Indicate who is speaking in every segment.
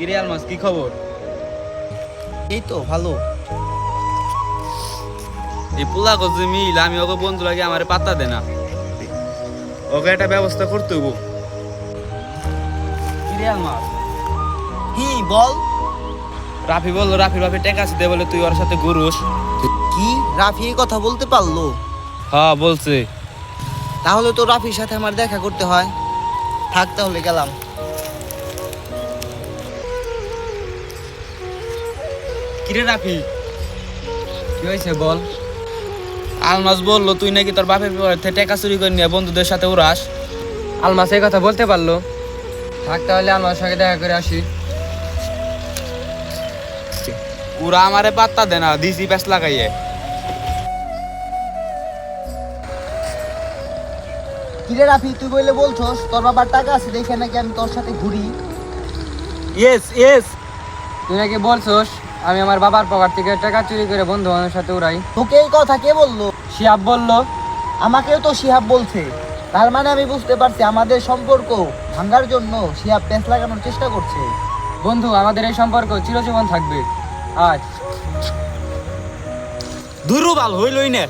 Speaker 1: কিরে আলমাস, কি খবর?
Speaker 2: এই তো ভালো।
Speaker 1: এই পোলা যে মিল, আমি ওকে বন্ধু লাগে আমারে পাত্তা দে না। ওকে একটা ব্যবস্থা করতে হইব। কিরে আলমাস,
Speaker 2: বল।
Speaker 1: রাফি বললো রাফির বাপে টাকা আছে দে বলে তুই ওর সাথে ঘুরুস।
Speaker 2: কি রাফি এই কথা বলতে পারলো?
Speaker 1: হ্যাঁ বলছে।
Speaker 2: তাহলে তো রাফির সাথে আমার দেখা করতে হয়। থাক তাহলে গেলাম।
Speaker 1: কিরে রাফি,
Speaker 3: কি হয়েছে বল।
Speaker 1: আলমাস বললো তুই নাকি তোর বাপের থেকে টাকা চুরি করে নিয়ে বন্ধুদের সাথে উড়াস।
Speaker 3: আলমাস এই কথা বলতে পারলো? থাক তাহলে আমার সঙ্গে দেখা করে আসি।
Speaker 1: ওরা আমারে পাত্তা দে না, দিছি প্যাস লাগাইয়ে।
Speaker 2: কিরে রাফি, তুই বলে বলছস তোর বাবার টাকা আছে দেখে নাকি আমি তোর সাথে ঘুরি?
Speaker 1: Yes yes.
Speaker 3: তুই নাকি বলছস আমি আমার বাবার পকেট থেকে টাকা চুরি করে বন্ধু বান্ধবের সাথে উড়াই।
Speaker 2: তোকে এই কথা কে বললো?
Speaker 3: শিহাব বললো।
Speaker 2: আমাকেও তো শিহাব বলছে। তার মানে আমি বুঝতে পারছি আমাদের সম্পর্ক ভাঙার জন্য শিহাব পেঁচ লাগানোর চেষ্টা করছে।
Speaker 3: বন্ধু, আমাদের এই সম্পর্ক চিরজীবন থাকবে। আজ
Speaker 1: দুরুবাল হইলই না।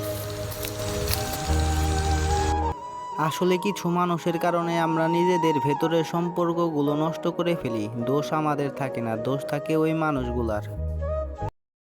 Speaker 2: আসলে কিছু মানুষের কারণে আমরা নিজেদের ভেতরের সম্পর্কগুলো নষ্ট করে ফেলি। দোষ আমাদের থাকে না, দোষ থাকে ওই মানুষগুলার।